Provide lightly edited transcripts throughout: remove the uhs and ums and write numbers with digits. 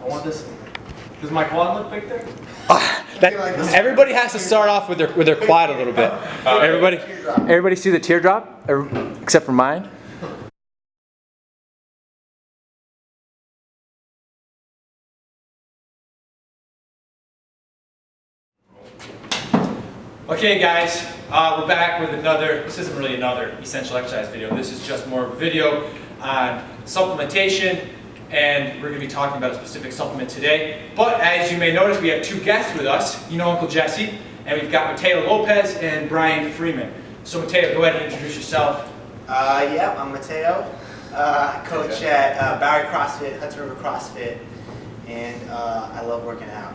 I want this. Does my quad look big there? Everybody has to start off with their quad a little bit. Everybody see the teardrop, except for mine. Okay guys, we're back with another, this isn't really another essential exercise video, this is just more of a video on supplementation, and we're going to be talking about a specific supplement today. But as you may notice, we have two guests with us. You know Uncle Jesse, and we've got Mateo Lopez and Brian Freeman. So Mateo, go ahead and introduce yourself. Yeah, I'm Mateo. I coach at Barry CrossFit, Hudson River CrossFit, and I love working out.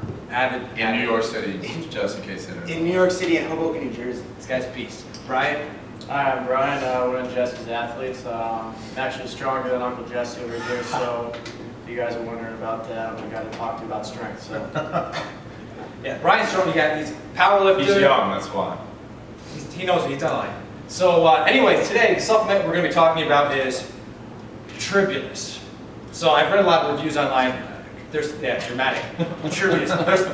In New York City, just in case. In New York City and Hoboken, New Jersey. This guy's a beast. Brian? Hi, I'm Brian. One of Jesse's athletes. I'm actually stronger than Uncle Jesse over here, so if you guys are wondering about that, I'm the guy to talk to about strength. So. Yeah, Brian's strong. He's powerlifter. He's young, that's why. He knows what he's done. So anyways, today the supplement we're going to be talking about is Tribulus. So I've read a lot of reviews online. There's dramatic. Tribulus.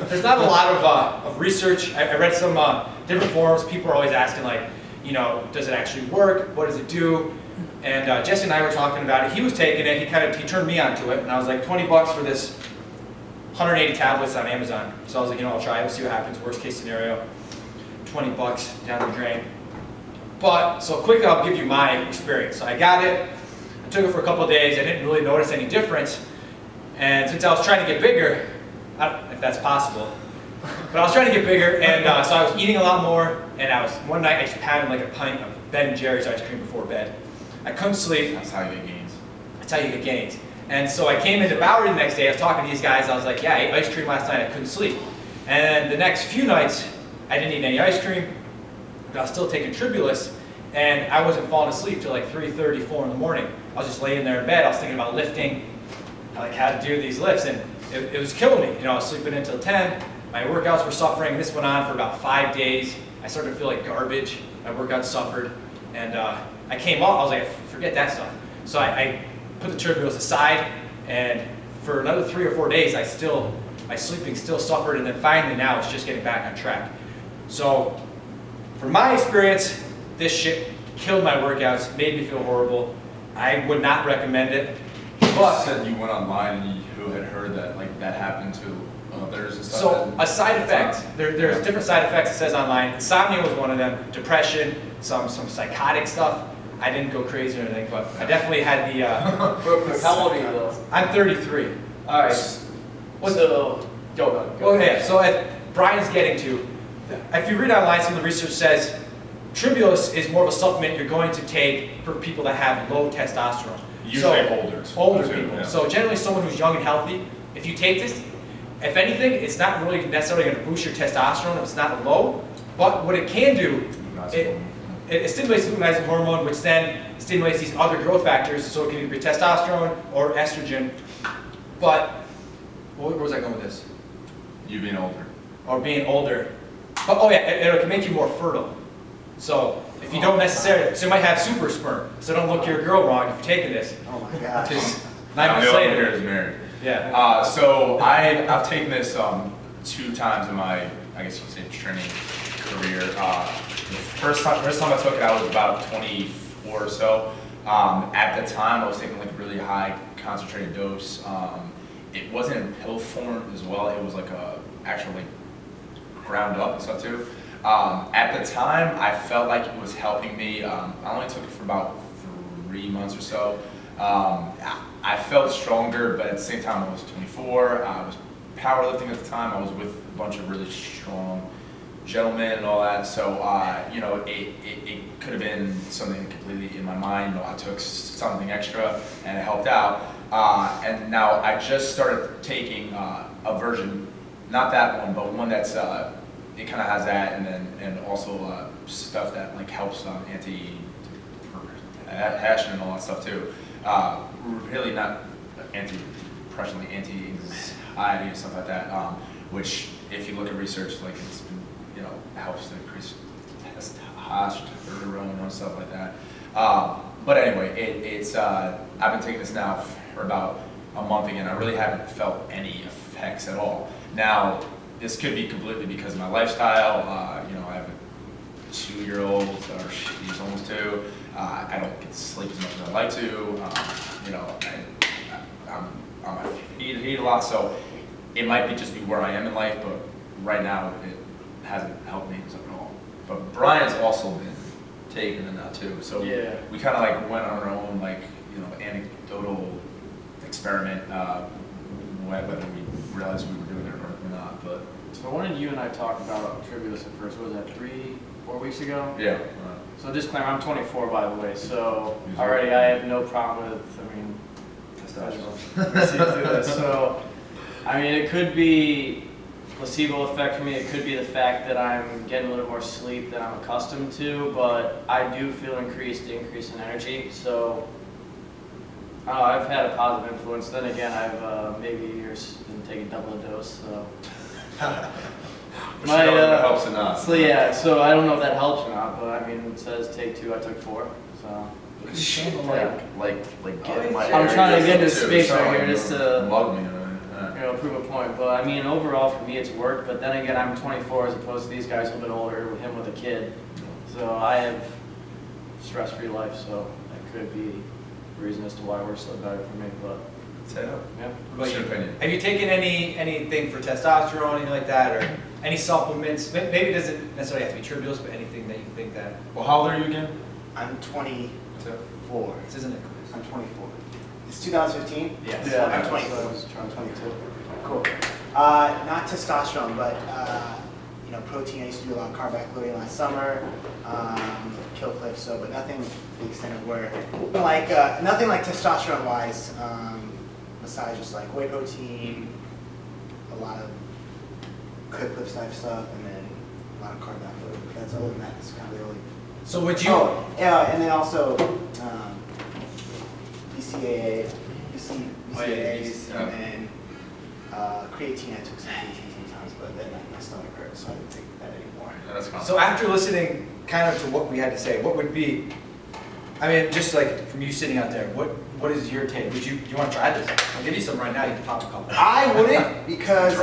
There's not a lot of research. I read some different forums. People are always asking like, you know, does it actually work? What does it do? And Jesse and I were talking about it. He was taking it. He turned me onto it, and I was like, $20 for this 180 tablets on Amazon. So I was like, you know, I'll try it. We'll see what happens. Worst case scenario, $20 down the drain. But so quickly, I'll give you my experience. So I got it. I took it for a couple of days. I didn't really notice any difference. And since I was trying to get bigger, I don't know if that's possible, but I was trying to get bigger, and so I was eating a lot more, and one night I just pounded like a pint of Ben & Jerry's ice cream before bed. I couldn't sleep. That's how you get gains. That's how you get gains. And so I came into Bowery the next day, I was talking to these guys, I was like, yeah, I ate ice cream last night, I couldn't sleep. And the next few nights, I didn't eat any ice cream, but I was still taking Tribulus, and I wasn't falling asleep till like 3:30, 4 in the morning. I was just laying there in bed, I was thinking about lifting, like how to do these lifts, and it was killing me. You know, I was sleeping until 10. My workouts were suffering. This went on for about 5 days. I started to feel like garbage. My workouts suffered, and I came off. I was like, forget that stuff. So I put the Tribulus aside, and for another 3 or 4 days, my sleeping still suffered, and then finally now it's just getting back on track. So, from my experience, this shit killed my workouts, made me feel horrible. I would not recommend it. But you said you went online and you had heard that like that happened to others and stuff. So a side effect, there's different side effects it says online. Insomnia was one of them, depression, some psychotic stuff. I didn't go crazy or anything, but I definitely had the... How old are you though? I'm 33. Alright. So, go. Okay, so Brian's getting to, if you read online, some of the research says Tribulus is more of a supplement you're going to take for people that have low testosterone. Usually older people. Yeah. So generally someone who's young and healthy, if you take this, if anything, it's not really necessarily going to boost your testosterone if it's not low, but what it can do, it stimulates the luteinizing hormone, which then stimulates these other growth factors, so it can either be testosterone or estrogen. But, where was I going with this? You being older. Or being older. But, oh yeah, it can make you more fertile. So, if you don't necessarily, so you might have super sperm, so don't look your girl wrong if you're taking this. Oh my gosh. Because I 9 know months here later. is married. Yeah. So I've taken this 2 times in my, I guess you could say, training career. The first time I took it, I was about 24 or so. At the time, I was taking like a really high concentrated dose. It wasn't in pill form as well. It was like a actual like ground up and stuff too. At the time, I felt like it was helping me. I only took it for about 3 months or so. I felt stronger, but at the same time, I was 24. I was powerlifting at the time. I was with a bunch of really strong gentlemen and all that. So, you know, it could have been something completely in my mind. You know, I took something extra and it helped out. And now I just started taking a version, not that one, but one that's it kind of has that, and also stuff that like helps anti-depression and all that stuff too. Really not anti-depression, like anti-anxiety and stuff like that. Which, if you look at research, like it's been, you know, helps to increase testosterone and stuff like that. But anyway, I've been taking this now for about a month again. I really haven't felt any effects at all. Now, this could be completely because of my lifestyle. You know, I have a 2-year-old, or he's almost 2. I don't get to sleep as much as I'd like to. You know, I'm on my feet a lot, so it might be just be where I am in life, but right now it hasn't helped me at all. But Brian's also been taking it now too, so Yeah. we kind of like went on our own, like, you know, anecdotal experiment, whether we realized we were doing it or not. But So when did you and I talk about Tribulus at first? What was that, 3-4 weeks ago? yeah, So disclaimer, I'm 24 by the way, so already I have no problem with, I mean, testosterone. See through this. So, I mean, it could be placebo effect for me. It could be the fact that I'm getting a little more sleep than I'm accustomed to, but I do feel increase in energy. So, I've had a positive influence. Then again, I've maybe a year's been taking double the dose, so. which I don't know if it helps or not. So yeah, so I don't know if that helps or not, but I mean, it says take 2, I took 4, so. Like get in my I'm area trying to get into too, space so, right like, here just to, mug me. you know, prove a point. But I mean, overall for me it's worked, but then again, I'm 24 as opposed to these guys a little bit older, with him with a kid. So I have stress-free life, so that could be the reason as to why we're so better for me, but Say no. yeah. What's your opinion? Have you taken anything for testosterone, anything like that, or any supplements? Maybe it doesn't necessarily have to be Tribulus, but anything that you think that Well, how old are you again? I'm 24. this isn't it? I'm 24. It's 2015? Yes. Yeah, I'm that's 24. what I was trying I'm to 22. Cool. Not testosterone, but you know, protein. I used to do a lot of carb back loading last summer. Kill cliff, so, but nothing to the extent of where, like, nothing like testosterone wise. Besides just like whey protein, a lot of cliff type stuff, and then a lot of carb back loading. That's other than that, it's kind of the only. So would you? Oh, yeah, and then also BCAAs, Yeah. and then creatine. I took some creatine sometimes, but then my stomach hurt, so I didn't take that anymore. Yeah, that's fine. So after listening kind of to what we had to say, what would be? I mean, just like from you sitting out there, what is your take? Do you want to try this? I'll give you some right now. You can pop a couple. I wouldn't, because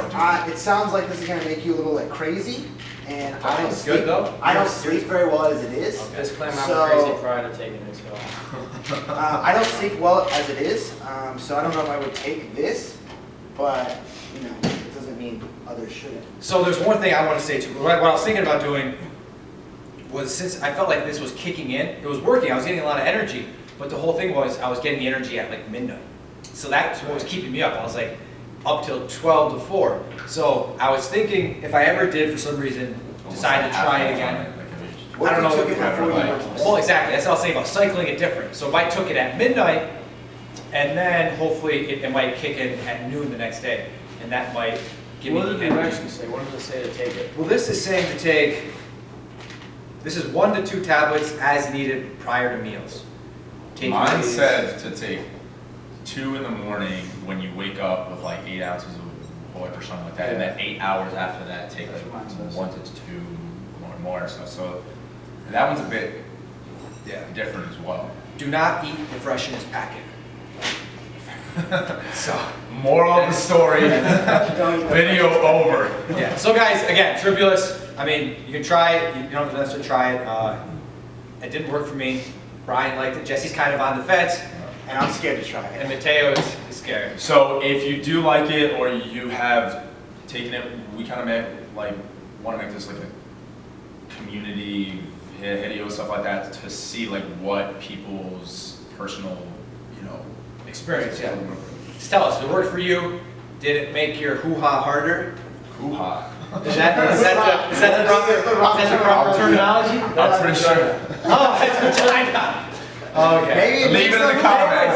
it sounds like this is gonna make you a little like crazy, and I don't It's sleep. good though. I don't sleep very well as it is. Disclaimer, So- I'm crazy prior to taking it, so. I don't sleep well as it is, so I don't know if I would take this, but you know, it doesn't mean others shouldn't. So there's one thing I want to say too. What I was thinking about doing was, since I felt like this was kicking in, it was working. I was getting a lot of energy, but the whole thing was I was getting the energy at like midnight. So that's what was keeping me up. I was like up till 12 to 4. So I was thinking if I ever did for some reason decide to try it again. What I don't if you know took it what before you happened, went to bed? Well, exactly. That's what I was saying about cycling it different. So if I took it at midnight, and then hopefully it might kick in at noon the next day, and that might give What me did the the energy. directions say? What did it say to take it? Well, this is saying to take, this is 1 to 2 tablets as needed prior to meals. Take Mine these- said to take 2 in the morning when you wake up with like 8 ounces of oil or something like that, and then 8 hours after that take like That's what mine says. 1 to 2 more stuff. So that one's a bit different as well. Do not eat the fresh in this packet. So, Moral of the story, Don't eat the video over. yeah. So guys, again, Tribulus, I mean, you can try it, you don't have to try it. It didn't work for me. Brian liked it. Jesse's kind of on the fence, And I'm scared to try it. and Mateo is scared. So if you do like it or you have taken it, we kind of like want to make this like a community video, stuff like that, to see like what people's personal, you know, Experience, yeah. Just tell us, did it work for you? Did it make your hoo-ha harder? hoo-ha. Is that the proper terminology? I'm pretty sure. Oh, that's vagina. Okay. Maybe it Leave it in the makes them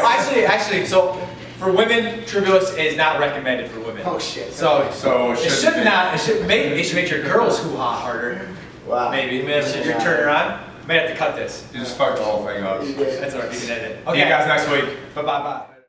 comments. Actually, so for women, Tribulus is not recommended for women. Oh shit. So So it should not. It should make your girls hoo-ha harder. Wow. Maybe your turner on. Might have to cut this. You just fucked the whole thing up. You did. That's alright. You can edit it. See you guys next week. Bye.